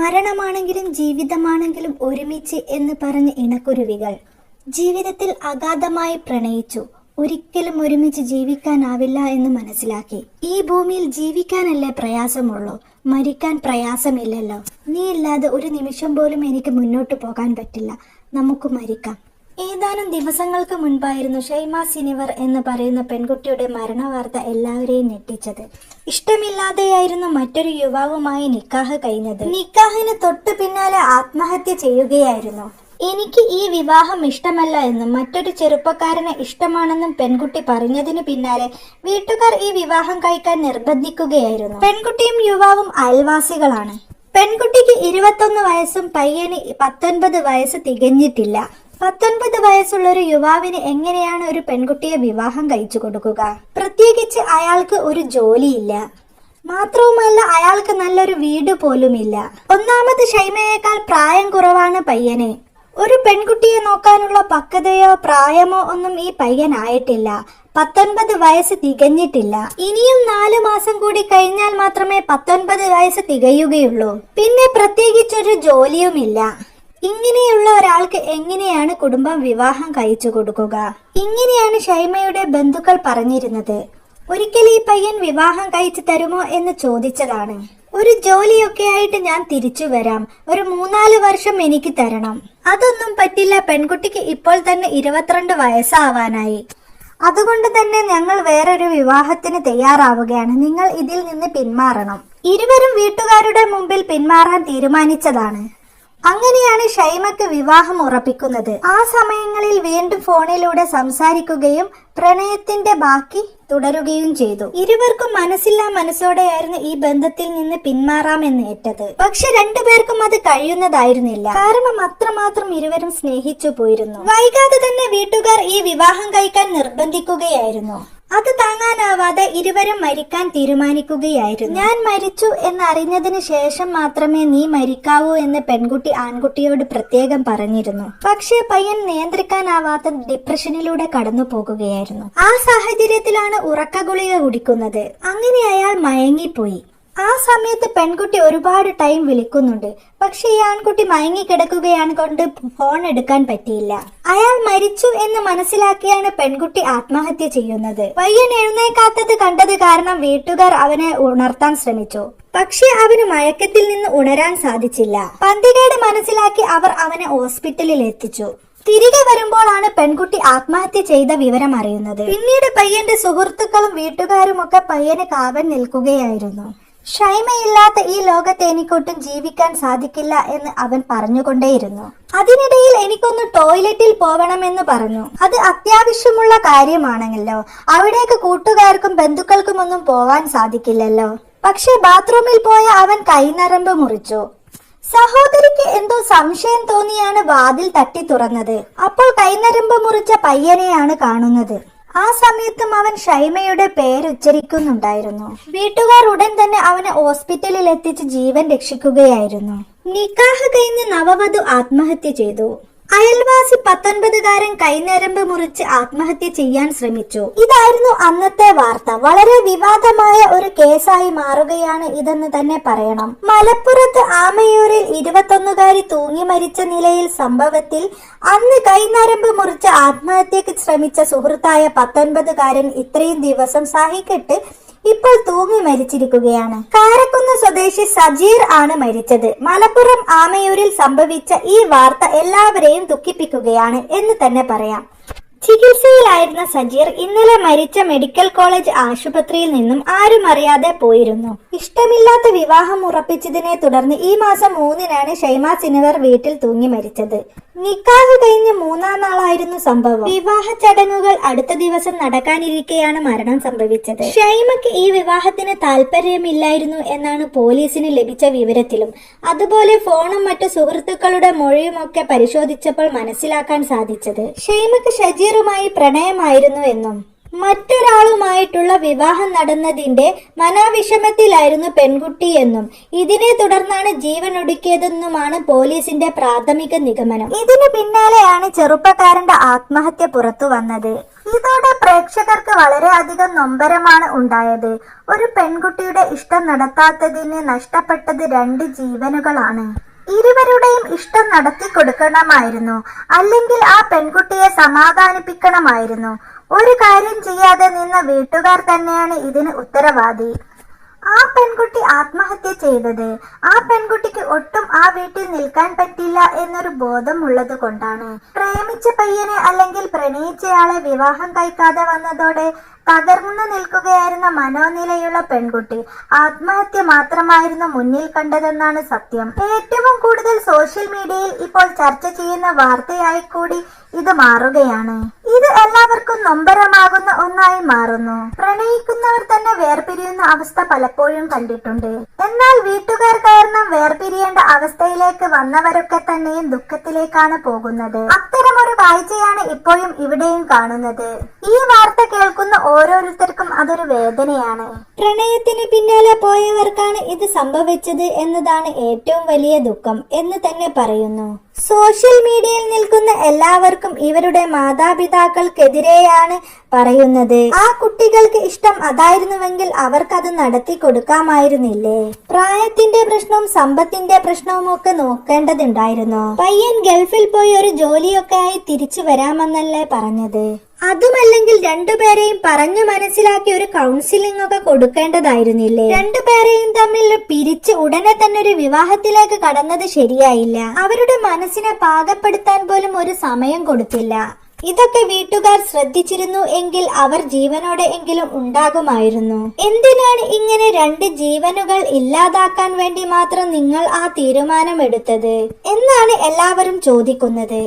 മരണമാണെങ്കിലും ജീവിതമാണെങ്കിലും ഒരുമിച്ച് എന്ന് പറഞ്ഞ ഇണക്കുരുവികൾ ജീവിതത്തിൽ അഗാധമായി പ്രണയിച്ചു. ഒരിക്കലും ഒരുമിച്ച് ജീവിക്കാനാവില്ല എന്ന് മനസ്സിലാക്കി. ഈ ഭൂമിയിൽ ജീവിക്കാനല്ലേ പ്രയാസമുള്ളൂ, മരിക്കാൻ പ്രയാസമില്ലല്ലോ. നീ ഇല്ലാതെ ഒരു നിമിഷം പോലും എനിക്ക് മുന്നോട്ട് പോകാൻ പറ്റില്ല, നമുക്ക് മരിക്കാം. ഏതാനും ദിവസങ്ങൾക്ക് മുൻപായിരുന്നു ഷൈമ സിനിവർ എന്ന് പറയുന്ന പെൺകുട്ടിയുടെ മരണവാർത്ത എല്ലാവരെയും ഞെട്ടിച്ചത്. ഇഷ്ടമില്ലാതെയായിരുന്നു മറ്റൊരു യുവാവുമായി നിക്കാഹ് കഴിഞ്ഞത്. നിക്കാഹിന് തൊട്ടു പിന്നാലെ ആത്മഹത്യ ചെയ്യുകയായിരുന്നു. എനിക്ക് ഈ വിവാഹം ഇഷ്ടമല്ല എന്നും മറ്റൊരു ചെറുപ്പക്കാരനെ ഇഷ്ടമാണെന്നും പെൺകുട്ടി പറഞ്ഞതിന് പിന്നാലെ വീട്ടുകാർ ഈ വിവാഹം കഴിക്കാൻ നിർബന്ധിക്കുകയായിരുന്നു. പെൺകുട്ടിയും യുവാവും അയൽവാസികളാണ്. പെൺകുട്ടിക്ക് 21 വയസ്സും പയ്യന് 19 വയസ്സ് തികഞ്ഞിട്ടില്ല. 19 വയസ്സുള്ള ഒരു യുവാവിന് എങ്ങനെയാണ് ഒരു പെൺകുട്ടിയെ വിവാഹം കഴിച്ചു കൊടുക്കുക? പ്രത്യേകിച്ച് അയാൾക്ക് ഒരു ജോലിയില്ല. മാത്രവുമല്ല അയാൾക്ക് നല്ലൊരു വീട് പോലുമില്ല. ഒന്നാമത് ഷൈമയേക്കാൾ പ്രായം കുറവാണ് പയ്യന്. ഒരു പെൺകുട്ടിയെ നോക്കാനുള്ള പക്വതയോ പ്രായമോ ഒന്നും ഈ പയ്യനായിട്ടില്ല. 19 വയസ്സ് തികഞ്ഞിട്ടില്ല. ഇനിയും 4 മാസം കൂടി കഴിഞ്ഞാൽ മാത്രമേ 19 വയസ്സ് തികയുകയുള്ളൂ. പിന്നെ പ്രത്യേകിച്ചൊരു ജോലിയുമില്ല. ഇങ്ങനെയുള്ള ഒരാൾക്ക് എങ്ങനെയാണ് കുടുംബം വിവാഹം കഴിച്ചു കൊടുക്കുക? ഇങ്ങനെയാണ് ഷൈമയുടെ ബന്ധുക്കൾ പറഞ്ഞിരുന്നത്. ഒരിക്കൽ ഈ പയ്യൻ വിവാഹം കഴിച്ചു തരുമോ എന്ന് ചോദിച്ചതാണ്. ഒരു ജോലിയൊക്കെ ആയിട്ട് ഞാൻ തിരിച്ചു വരാം, ഒരു 3-4 വർഷം എനിക്ക് തരണം. അതൊന്നും പറ്റില്ല, പെൺകുട്ടിക്ക് ഇപ്പോൾ തന്നെ 22 വയസ്സാവാനായി. അതുകൊണ്ട് തന്നെ ഞങ്ങൾ വേറൊരു വിവാഹത്തിന് തയ്യാറാവുകയാണ്, നിങ്ങൾ ഇതിൽ നിന്ന് പിന്മാറണം. ഇരുവരും വീട്ടുകാരുടെ മുമ്പിൽ പിന്മാറാൻ തീരുമാനിച്ചതാണ്. അങ്ങനെയാണ് ഷൈമക്ക് വിവാഹം ഉറപ്പിക്കുന്നത്. ആ സമയങ്ങളിൽ വീണ്ടും ഫോണിലൂടെ സംസാരിക്കുകയും പ്രണയത്തിന്റെ ബാക്കി തുടരുകയും ചെയ്തു. ഇരുവർക്കും മനസ്സില്ലാ മനസ്സോടെയായിരുന്നു ഈ ബന്ധത്തിൽ നിന്ന് പിന്മാറാമെന്ന് ഏറ്റത്. പക്ഷെ രണ്ടുപേർക്കും അത് കഴിയുന്നതായിരുന്നില്ല. കാരണം അത്രമാത്രം ഇരുവരും സ്നേഹിച്ചു പോയിരുന്നു. വൈകാതെ തന്നെ വീട്ടുകാർ ഈ വിവാഹം കഴിക്കാൻ നിർബന്ധിക്കുകയായിരുന്നു. അത് താങ്ങാനാവാതെ ഇരുവരും മരിക്കാൻ തീരുമാനിക്കുകയായിരുന്നു. ഞാൻ മരിച്ചു എന്നറിഞ്ഞതിന് ശേഷം മാത്രമേ നീ മരിക്കാവൂ എന്ന് പെൺകുട്ടി ആൺകുട്ടിയോട് പ്രത്യേകം പറഞ്ഞിരുന്നു. പക്ഷേ പയ്യൻ നിയന്ത്രിക്കാനാവാത്ത ഡിപ്രഷനിലൂടെ കടന്നു പോകുകയായിരുന്നു. ആ സാഹചര്യത്തിലാണ് ഉറക്ക ഗുളിക കുടിക്കുന്നത്. അങ്ങനെ അയാൾ മയങ്ങിപ്പോയി. ആ സമയത്ത് പെൺകുട്ടി ഒരുപാട് ടൈം വിളിക്കുന്നുണ്ട്. പക്ഷെ ഈ ആൺകുട്ടി മയങ്ങിക്കിടക്കുകയാണ് കൊണ്ട് ഫോൺ എടുക്കാൻ പറ്റിയില്ല. അയാൾ മരിച്ചു എന്ന് മനസ്സിലാക്കിയാണ് പെൺകുട്ടി ആത്മഹത്യ ചെയ്യുന്നത്. പയ്യൻ എഴുന്നേക്കാത്തത് കണ്ടത് കാരണം വീട്ടുകാർ അവനെ ഉണർത്താൻ ശ്രമിച്ചു. പക്ഷെ അവന് മയക്കത്തിൽ നിന്ന് ഉണരാൻ സാധിച്ചില്ല. പന്തികേട് മനസ്സിലാക്കി അവർ അവനെ ഹോസ്പിറ്റലിൽ എത്തിച്ചു. തിരികെ വരുമ്പോഴാണ് പെൺകുട്ടി ആത്മഹത്യ ചെയ്ത വിവരം അറിയുന്നത്. പിന്നീട് പയ്യന്റെ സുഹൃത്തുക്കളും വീട്ടുകാരും ഒക്കെ പയ്യന് കാവൽ നിൽക്കുകയായിരുന്നു. ഷൈമയില്ലാത്ത ഈ ലോകത്ത് എനിക്കൊട്ടും ജീവിക്കാൻ സാധിക്കില്ല എന്ന് അവൻ പറഞ്ഞുകൊണ്ടേയിരുന്നു. അതിനിടയിൽ എനിക്കൊന്ന് ടോയ്ലറ്റിൽ പോവണമെന്ന് പറഞ്ഞു. അത് അത്യാവശ്യമുള്ള കാര്യമാണെങ്കിലോ അവിടേക്ക് കൂട്ടുകാർക്കും ബന്ധുക്കൾക്കും ഒന്നും പോവാൻ സാധിക്കില്ലല്ലോ. പക്ഷെ ബാത്റൂമിൽ പോയ അവൻ കൈനരമ്പ് മുറിച്ചു. സഹോദരിക്ക് എന്തോ സംശയം തോന്നിയാണ് വാതിൽ തട്ടി തുറന്നത്. അപ്പോൾ കൈനരമ്പ് മുറിച്ച പയ്യനെയാണ് കാണുന്നത്. ആ സമയത്തും അവൻ ഷൈമയുടെ പേരുച്ചരിക്കുന്നുണ്ടായിരുന്നു. വീട്ടുകാർ ഉടൻ തന്നെ അവനെ ഹോസ്പിറ്റലിൽ എത്തിച്ച് ജീവൻ രക്ഷിക്കുകയായിരുന്നു. നിക്കാഹ് കഴിഞ്ഞ് നവവധു ആത്മഹത്യ ചെയ്തു. അയൽവാസി 19കാരൻ കൈനരമ്പ് മുറിച്ച് ആത്മഹത്യ ചെയ്യാൻ ശ്രമിച്ചു. ഇതായിരുന്നു അന്നത്തെ വാർത്ത. വളരെ വിവാദമായ ഒരു കേസായി മാറുകയാണ് ഇതെന്ന് തന്നെ പറയണം. മലപ്പുറത്ത് ആമയൂരിൽ 21കാരി തൂങ്ങി മരിച്ച നിലയിൽ സംഭവത്തിൽ അന്ന് കൈനരമ്പ് മുറിച്ച് ആത്മഹത്യക്ക് ശ്രമിച്ച സുഹൃത്തായ 19കാരൻ ഇത്രയും ദിവസം സഹിക്കെട്ട് ഇപ്പോൾ തൂങ്ങി മരിച്ചിരിക്കുകയാണ്. കാരക്കുന്ന് സ്വദേശി സജീർ ആണ് മരിച്ചത്. മലപ്പുറം ആമയൂരിൽ സംഭവിച്ച ഈ വാർത്ത എല്ലാവരെയും ദുഃഖിപ്പിക്കുകയാണ് എന്ന് തന്നെ പറയാം. ചികിത്സയിലായിരുന്ന സജീർ ഇന്നലെ മരിച്ച മെഡിക്കൽ കോളേജ് ആശുപത്രിയിൽ നിന്നും ആരും അറിയാതെ പോയിരുന്നു. ഇഷ്ടമില്ലാത്ത വിവാഹം ഉറപ്പിച്ചതിനെ തുടർന്ന് ഈ മാസം 3-നാണ് ഷൈമ സിനിവർ വീട്ടിൽ തൂങ്ങി മരിച്ചത്. നിക്കാഹ് കഴിഞ്ഞ് 3-ാം നാളായിരുന്നു സംഭവം. വിവാഹ ചടങ്ങുകൾ അടുത്ത ദിവസം നടക്കാനിരിക്കെയാണ് മരണം സംഭവിച്ചത്. ഷൈമക്ക് ഈ വിവാഹത്തിന് താല്പര്യമില്ലായിരുന്നു എന്നാണ് പോലീസിന് ലഭിച്ച വിവരത്തിലും അതുപോലെ ഫോണും മറ്റു സുഹൃത്തുക്കളുടെ മൊഴിയുമൊക്കെ പരിശോധിച്ചപ്പോൾ മനസ്സിലാക്കാൻ സാധിച്ചത്. ഷൈമക്ക് ഷജീറുമായി പ്രണയമായിരുന്നു എന്നും മറ്റൊരാളുമായിട്ടുള്ള വിവാഹം നടന്നതിന്റെ മനോവിഷമത്തിലായിരുന്നു പെൺകുട്ടിയെന്നും ഇതിനെ തുടർന്നാണ് ജീവനൊടുക്കിയതെന്നുമാണ് പോലീസിന്റെ പ്രാഥമിക നിഗമനം. ഇതിനു പിന്നാലെയാണ് ചെറുപ്പക്കാരന്റെ ആത്മഹത്യ പുറത്തു വന്നത്. ഇതോടെ പ്രേക്ഷകർക്ക് വളരെയധികം നൊമ്പരമാണ് ഉണ്ടായത്. ഒരു പെൺകുട്ടിയുടെ ഇഷ്ടം നടത്താത്തതിന് നഷ്ടപ്പെട്ടത് 2 ജീവനുകളാണ്. ഇരുവരുടെയും ഇഷ്ടം നടത്തി കൊടുക്കണമായിരുന്നു, അല്ലെങ്കിൽ ആ പെൺകുട്ടിയെ സമാധാനിപ്പിക്കണമായിരുന്നു. ഒരു കാര്യം ചെയ്യാതെ നിന്ന വീട്ടുകാർ തന്നെയാണ് ഇതിന് ഉത്തരവാദി. ആ പെൺകുട്ടി ആത്മഹത്യ ചെയ്തത് ആ പെൺകുട്ടിക്ക് ഒട്ടും ആ വീട്ടിൽ നിൽക്കാൻ പറ്റില്ല എന്നൊരു ബോധം ഉള്ളത് കൊണ്ടാണ്. പ്രേമിച്ച പയ്യനെ അല്ലെങ്കിൽ പ്രണയിച്ചയാളെ വിവാഹം കഴിക്കാതെ വന്നതോടെ തകർന്നു നിൽക്കുകയായിരുന്ന മനോനിലയുള്ള പെൺകുട്ടി ആത്മഹത്യ മാത്രമായിരുന്നു മുന്നിൽ കണ്ടതെന്നാണ് സത്യം. ഏറ്റവും കൂടുതൽ സോഷ്യൽ മീഡിയയിൽ ഇപ്പോൾ ചർച്ച ചെയ്യുന്ന വാർത്തയായി കൂടി ഇത് മാറുകയാണ്. ഇത് എല്ലാവർക്കും നൊമ്പരമാകുന്ന ഒന്നായി മാറുന്നു. പ്രണയിക്കുന്നവർ തന്നെ വേർപിരിയുന്ന അവസ്ഥ പലപ്പോഴും കണ്ടിട്ടുണ്ട്. എന്നാൽ വീട്ടുകാർ കാരണം വേർപിരിയേണ്ട അവസ്ഥയിലേക്ക് വന്നവരൊക്കെ തന്നെയും ദുഃഖത്തിലേക്കാണ് പോകുന്നത്. അത്തരമൊരു കാഴ്ചയാണ് ഇപ്പോഴും ഇവിടെയും കാണുന്നത്. ഈ വാർത്ത കേൾക്കുന്ന ഓരോരുത്തർക്കും അതൊരു വേദനയാണ്. പ്രണയത്തിന് പിന്നാലെ പോയവർക്കാണ് ഇത് സംഭവിച്ചത് എന്നതാണ് ഏറ്റവും വലിയ ദുഃഖം എന്ന് തന്നെ പറയുന്നു. സോഷ്യൽ മീഡിയയിൽ നിൽക്കുന്ന എല്ലാവർക്കും ഇവരുടെ മാതാപിതാക്കൾക്കെതിരെയാണ് പറയുന്നത്. ആ കുട്ടികൾക്ക് ഇഷ്ടം അതായിരുന്നുവെങ്കിൽ അവർക്കത് നടത്തി കൊടുക്കാമായിരുന്നില്ലേ? പ്രായത്തിന്റെ പ്രശ്നവും സമ്പത്തിന്റെ പ്രശ്നവും ഒക്കെ നോക്കേണ്ടതുണ്ടായിരുന്നു. പയ്യൻ ഗൾഫിൽ പോയി ഒരു ജോലിയൊക്കെ ആയി തിരിച്ചു വരാമെന്നല്ലേ പറഞ്ഞത്? അതുമല്ലെങ്കിൽ രണ്ടുപേരെയും പറഞ്ഞു മനസ്സിലാക്കി ഒരു കൗൺസിലിംഗ് ഒക്കെ കൊടുക്കേണ്ടതായിരുന്നില്ലേ? രണ്ടുപേരെയും തമ്മിൽ പിരിച്ച് ഉടനെ തന്നെ ഒരു വിവാഹത്തിലേക്ക് കടന്നത് ശരിയായില്ല. അവരുടെ മനസ്സിനെ പാകപ്പെടുത്താൻ പോലും ഒരു സമയം കൊടുത്തില്ല. ഇതൊക്കെ വീട്ടുകാർ ശ്രദ്ധിച്ചിരുന്നു എങ്കിൽ അവർ ജീവനോടെ എങ്കിലും ഉണ്ടാകുമായിരുന്നു. എന്തിനാണ് ഇങ്ങനെ 2 ജീവനുകൾ ഇല്ലാതാക്കാൻ വേണ്ടി മാത്രം നിങ്ങൾ ആ തീരുമാനമെടുത്തത് എന്നാണ് എല്ലാവരും ചോദിക്കുന്നത്.